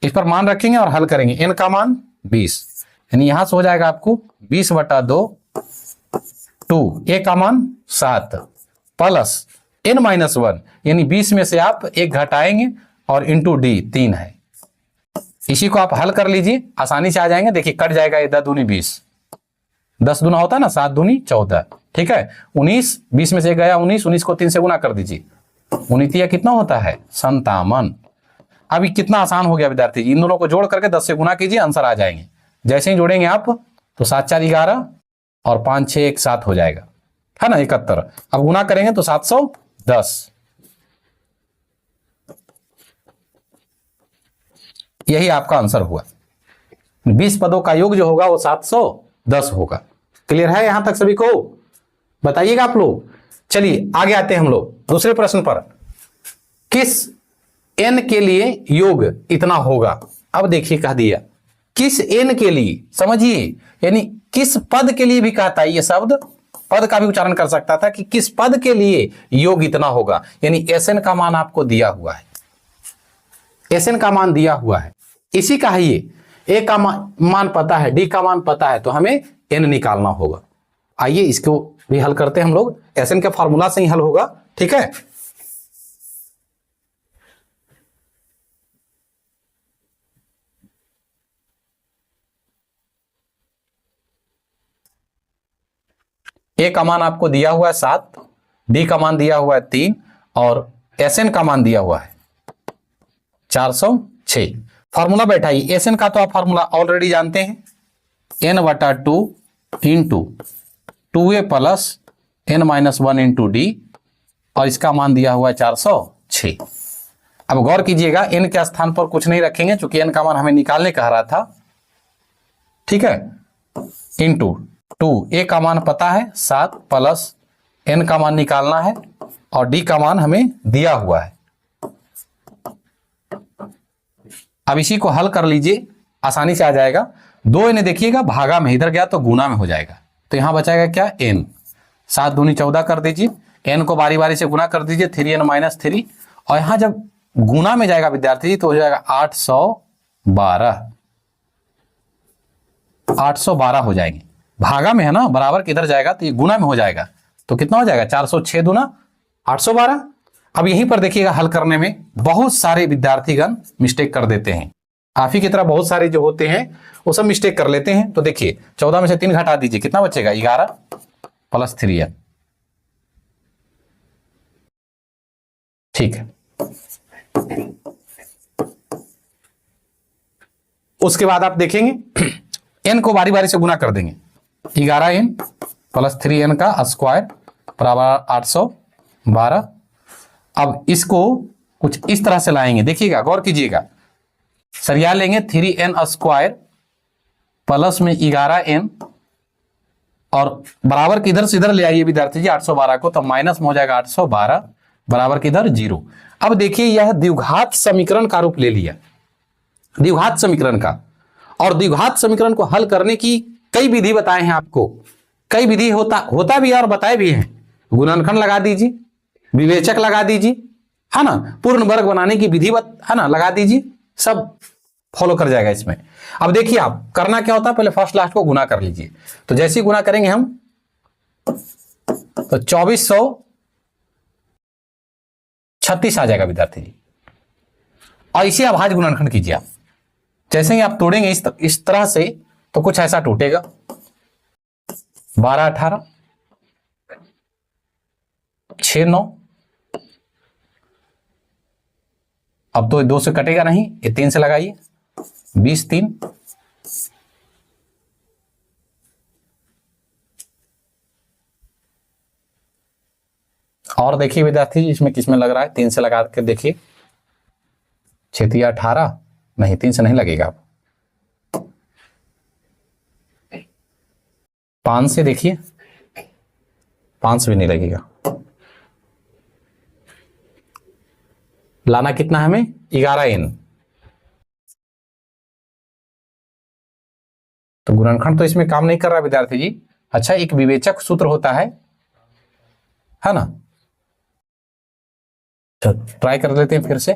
इस पर मान रखेंगे और हल करेंगे। n का मान 20, यानी यहां से हो जाएगा आपको 20/2, 2a का मान 7 प्लस n माइनस 1, यानी 20 में से आप 1 घटाएंगे और इंटू डी 3 है। इसी को आप हल कर लीजिए, आसानी से आ जाएंगे। देखिए कट जाएगा, ये 10 दूनी 20, 10 दूना होता है ना, 7 दूनी 14, ठीक है। 19, 20 में से गया 19, 19 को 3 से गुना कर दीजिए, 19 कितना होता है 57। अभी कितना आसान हो गया विद्यार्थी जी, इन दोनों को जोड़ करके 10 से गुना कीजिए, आंसर आ जाएंगे। जैसे ही जोड़ेंगे आप तो 7 4 11 और 5 6 1 7 हो जाएगा, है ना 71। अब गुना करेंगे तो 710, यही आपका आंसर हुआ। 20 पदों का योग जो होगा वो 710 होगा। क्लियर है यहां तक सभी को? बताइएगा आप लोग। चलिए आगे आते हैं हम लोग दूसरे प्रश्न पर। किस n के लिए योग इतना होगा? अब देखिए कह दिया किस n के लिए, समझिए, यानी किस पद के लिए भी कहता है। ये शब्द पद का भी उच्चारण कर सकता था कि किस पद के लिए योग इतना होगा, यानी Sn का मान आपको दिया हुआ है, Sn का मान दिया हुआ है। इसी का है ये, A का मान पता है, D का मान पता है, तो हमें n निकालना होगा। आइए इसको भी हल करते हैं हम लोग। Sn के फॉर्मूला से ही हल होगा, ठीक है। A का मान आपको दिया हुआ है 7, D का मान दिया हुआ है 3 और Sn का मान दिया हुआ है 406। फॉर्मूला बैठाइए। Sn का तो आप फॉर्मूला ऑलरेडी जानते हैं, n/2 into 2a plus n minus 1 into D, और इसका मान दिया हुआ है 406। अब गौर कीजिएगा, n के स्थान पर कुछ नहीं रखेंगे क्योंकि n का मान हमें निकालने कह रहा था, ठीक है। इंटू 2a का मान पता है 7 प्लस n का मान निकालना है और d का मान हमें दिया हुआ है। अब इसी को हल कर लीजिए, आसानी से आ जाएगा। 2n देखिएगा भागा में, इधर गया तो गुना में हो जाएगा, तो यहां बचाएगा क्या n, 7 दूनी 14 कर दीजिए, n को बारी बारी से गुना कर दीजिए 3n माइनस 3, और यहां जब गुना में जाएगा विद्यार्थी जी तो हो जाएगा 812 हो जाएंगे। भागा में है ना, बराबर किधर जाएगा तो ये गुना में हो जाएगा, तो कितना हो जाएगा 406 दूना 812। अब यहीं पर देखिएगा हल करने में बहुत सारे विद्यार्थीगण मिस्टेक कर देते हैं, आप ही की तरह बहुत सारे जो होते हैं वो सब मिस्टेक कर लेते हैं। तो देखिए 14 में से 3 घटा दीजिए, कितना बचेगा 11 प्लस 3n, ठीक है। उसके बाद आप देखेंगे n को बारी बारी से गुना कर देंगे, 11n प्लस 3n का स्क्वायर बराबर 812। अब इसको कुछ इस तरह से लाएंगे, देखिएगा गौर कीजिएगा, सरिया लेंगे 3n स्क्वायर प्लस में 11n और बराबर किधर से इधर ले आइए विद्यार्थी जी 812 को, तो माइनस में हो जाएगा 812 बराबर किधर 0। अब देखिए यह द्विघात समीकरण का रूप ले लिया, द्विघात समीकरण का, और द्विघात समीकरण को हल करने की कई विधि बताए हैं आपको, कई विधि होता भी है और बताए भी हैं। गुणनखंड लगा दीजिए, विवेचक लगा दीजिए, है ना, पूर्ण वर्ग बनाने की विधि है ना लगा दीजिए, सब फॉलो कर जाएगा इसमें। अब देखिए आप करना क्या होता है, पहले फर्स्ट लास्ट को गुना कर लीजिए, तो जैसे ही गुना करेंगे हम तो 2436 आ जाएगा विद्यार्थी जी। और इसे अभाज्य गुणनखंड कीजिए आप, जैसे ही आप तोड़ेंगे इस तरह से तो कुछ ऐसा टूटेगा, 12 18 6 9, अब तो 2 से कटेगा नहीं, ये 3 से लगाइए 20 3, और देखिए विद्यार्थी जी इसमें किसमें लग रहा है, 3 से लगा के देखिए, 6 3 18, नहीं 3 से नहीं लगेगा, 5 से देखिए, 5 से भी नहीं लगेगा। लाना कितना है हमें 11n, तो गुणनखंड तो इसमें काम नहीं कर रहा विद्यार्थी जी। अच्छा एक विवेचक सूत्र होता है ना, तो ट्राई कर लेते हैं फिर से।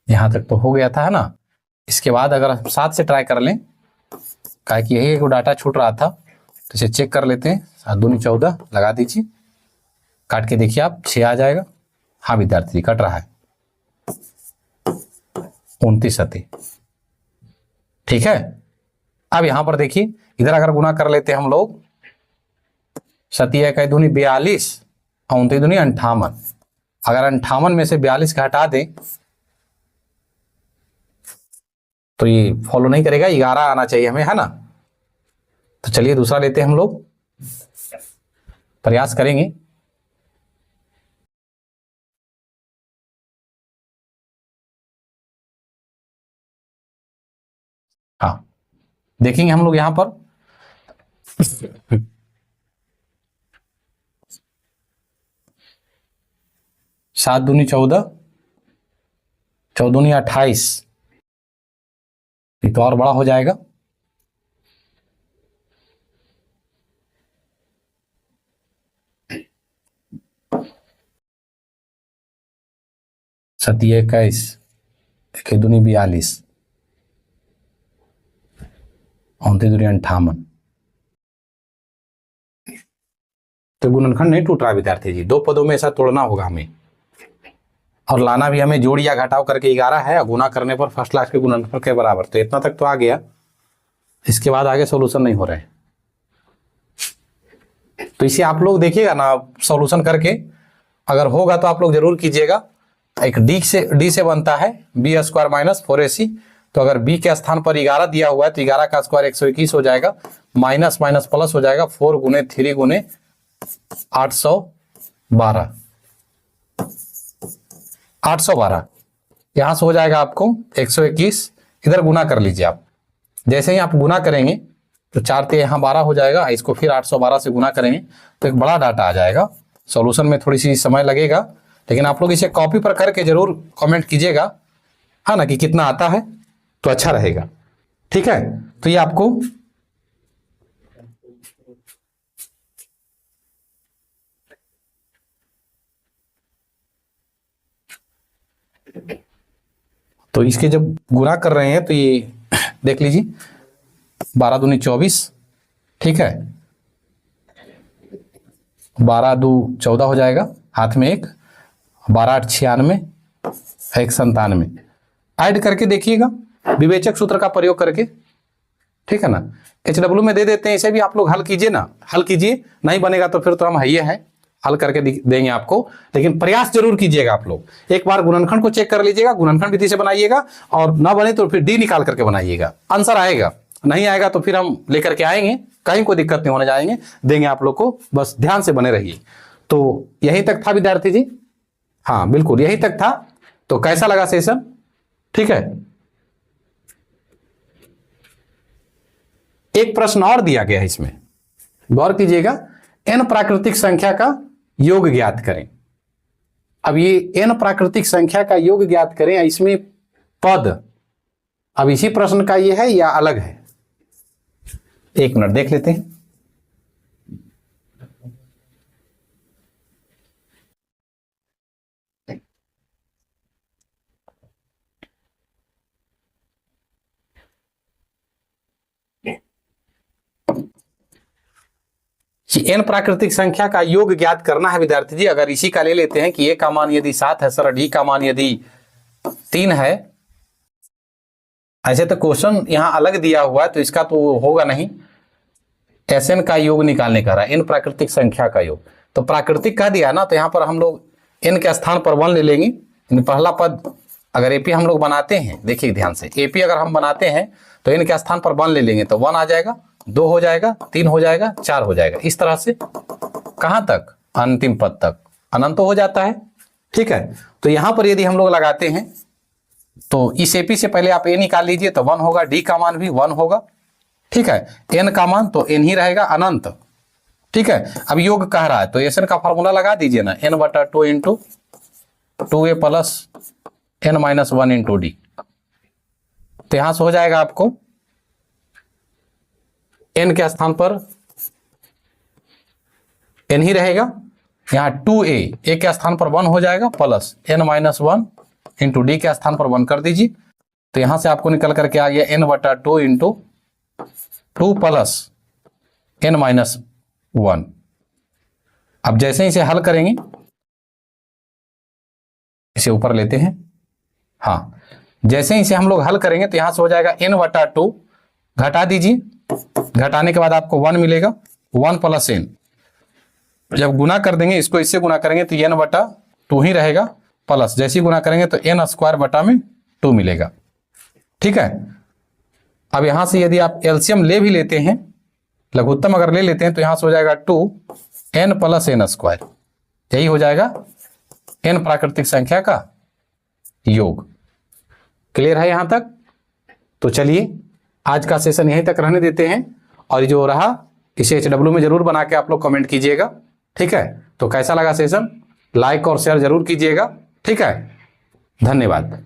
यहां तक तो हो गया था, है ना। इसके बाद अगर हम 7 से ट्राई कर लें, क्या कि यही एक डाटा छूट रहा था, तो इसे चेक कर लेते हैं। 7 दूनी 14 लगा दीजिए, काट के देखिए आप, 6 आ जाएगा। हाँ विद्यार्थी जी, कट रहा है 29 सती, ठीक है। अब यहां पर देखिए, इधर अगर गुना कर लेते हैं हम लोग, 7 1 दूनी 42 और 29 दूनी 58। अगर 58 में से 42 का हटा दें तो ये फॉलो नहीं करेगा, 11 आना चाहिए हमें, है ना। तो चलिए दूसरा लेते हैं हम लोग, प्रयास करेंगे। हाँ, देखेंगे हम लोग यहां पर 7 दूनी 14, 14 दूनी 28, ये तो और बड़ा हो जाएगा। सती 21, 1 दूनी 42, 29 दूनी 58। तो गुणनखंड नहीं टूट रहा विद्यार्थी जी, 2 पदों में ऐसा तोड़ना होगा हमें, और लाना भी हमें जोड़ या घटाव करके 11 है, और गुना करने पर फर्स्ट क्लास के गुणनफल के बराबर। तो इतना तक तो आ गया, इसके बाद आगे सॉल्यूशन नहीं हो रहा है। तो इसे आप लोग देखिएगा ना सॉल्यूशन करके, अगर होगा तो आप लोग जरूर कीजिएगा। एक डी से बनता है बी स्क्वायर माइनस 4ac, तो अगर बी के स्थान पर 11 दिया हुआ है तो 11 का स्क्वायर 121 हो जाएगा, माइनस माइनस प्लस हो जाएगा, 4 गुने 3 गुने 812, 812 यहां से हो जाएगा आपको 121। इधर गुना कर लीजिए आप, जैसे ही आप गुना करेंगे तो 4 ते यहाँ 12 हो जाएगा, इसको फिर 812 से गुना करेंगे तो एक बड़ा डाटा आ जाएगा। सॉल्यूशन में थोड़ी सी समय लगेगा, लेकिन आप लोग इसे कॉपी पर करके जरूर कमेंट कीजिएगा, है ना, कि कितना आता है, तो अच्छा रहेगा, ठीक है। तो ये आपको तो इसके जब गुना कर रहे हैं तो ये देख लीजिए, 12 दूनी 24, ठीक है, 12 दू 14 हो जाएगा, हाथ में 1, 12 8 96, 1 97। ऐड करके देखिएगा विवेचक सूत्र का प्रयोग करके, ठीक है ना। HW में दे देते हैं, इसे भी आप लोग हल कीजिए ना, हल कीजिए, नहीं बनेगा तो फिर तो हम है हैं, हल करके देंगे आपको, लेकिन प्रयास जरूर कीजिएगा आप लोग। एक बार गुणनखंड को चेक कर लीजिएगा, गुणनखंड विधि से बनाइएगा, और ना बने तो फिर डी निकाल करके बनाइएगा, आंसर आएगा। नहीं आएगा तो फिर हम लेकर के आएंगे, कहीं कोई दिक्कत नहीं होने जाएंगे, देंगे आप लोग को, बस ध्यान से बने रहिए। तो यही तक था विद्यार्थी जी, हाँ बिल्कुल यही तक था। तो कैसा लगा सेशन, ठीक है। एक प्रश्न और दिया गया है, इसमें गौर कीजिएगा, n प्राकृतिक संख्या का योग ज्ञात करें। अब ये n प्राकृतिक संख्या का योग ज्ञात करें, इसमें पद अब इसी प्रश्न का ये है या अलग है, 1 मिनट देख लेते हैं। n प्राकृतिक संख्या का योग ज्ञात करना है विद्यार्थी जी। अगर इसी का ले लेते हैं कि a का मान यदि 7 है सर, d का मान यदि 3 है, ऐसे तो क्वेश्चन यहां अलग दिया हुआ है तो इसका तो होगा नहीं। Sn का योग निकालने का रहा है, n प्राकृतिक संख्या का योग, तो प्राकृतिक कह दिया ना, तो यहां पर हम लोग n के स्थान पर 1 ले लेंगे। पहला पद अगर एपी हम लोग बनाते हैं, देखिए ध्यान से, एपी अगर हम बनाते हैं तो n के स्थान पर 1 ले लेंगे, तो 1 आ जाएगा, 2 हो जाएगा, 3 हो जाएगा, 4 हो जाएगा, इस तरह से कहां तक, अंतिम पद तक, अनंत हो जाता है, ठीक है। तो यहां पर यदि हम लोग लगाते हैं तो इस एपी से पहले आप ए निकाल लीजिए, तो 1 होगा, डी का मान भी 1 होगा, ठीक है, एन का मान तो एन ही रहेगा, अनंत, ठीक है। अब योग कह रहा है तो एसएन का फॉर्मूला लगा दीजिए ना, n/2 into 2a plus n minus 1 into D. तो यहां से हो जाएगा आपको n के स्थान पर n ही रहेगा, यहां 2a a के स्थान पर 1 हो जाएगा plus n minus 1 into D के स्थान पर 1 कर दीजिए। तो यहां से आपको निकल करके आ गया n बटा 2 इंटू 2 प्लस n माइनस 1। अब जैसे इसे हल करेंगे, इसे ऊपर लेते हैं, हाँ जैसे ही इसे हम लोग हल करेंगे तो यहां से हो जाएगा n बटा 2, घटा दीजिए, घटाने के बाद आपको 1 मिलेगा, 1 प्लस n। जब गुना कर देंगे, इसको इससे गुना करेंगे तो n बटा 2 ही रहेगा, प्लस जैसे ही गुना करेंगे तो n स्क्वायर बटा में 2 मिलेगा। ठीक है। अब यहां से यदि आप एलसीएम ले भी लेते हैं, लघुत्तम अगर ले लेते हैं तो यहां से हो जाएगा 2n प्लस n स्क्वायर, यही हो जाएगा n प्राकृतिक संख्या का योग। क्लियर है यहां तक? तो चलिए आज का सेशन यहीं तक रहने देते हैं, और जो रहा इसे HW में जरूर बना के आप लोग कमेंट कीजिएगा। ठीक है। तो कैसा लगा सेशन, लाइक और शेयर जरूर कीजिएगा। ठीक है, धन्यवाद।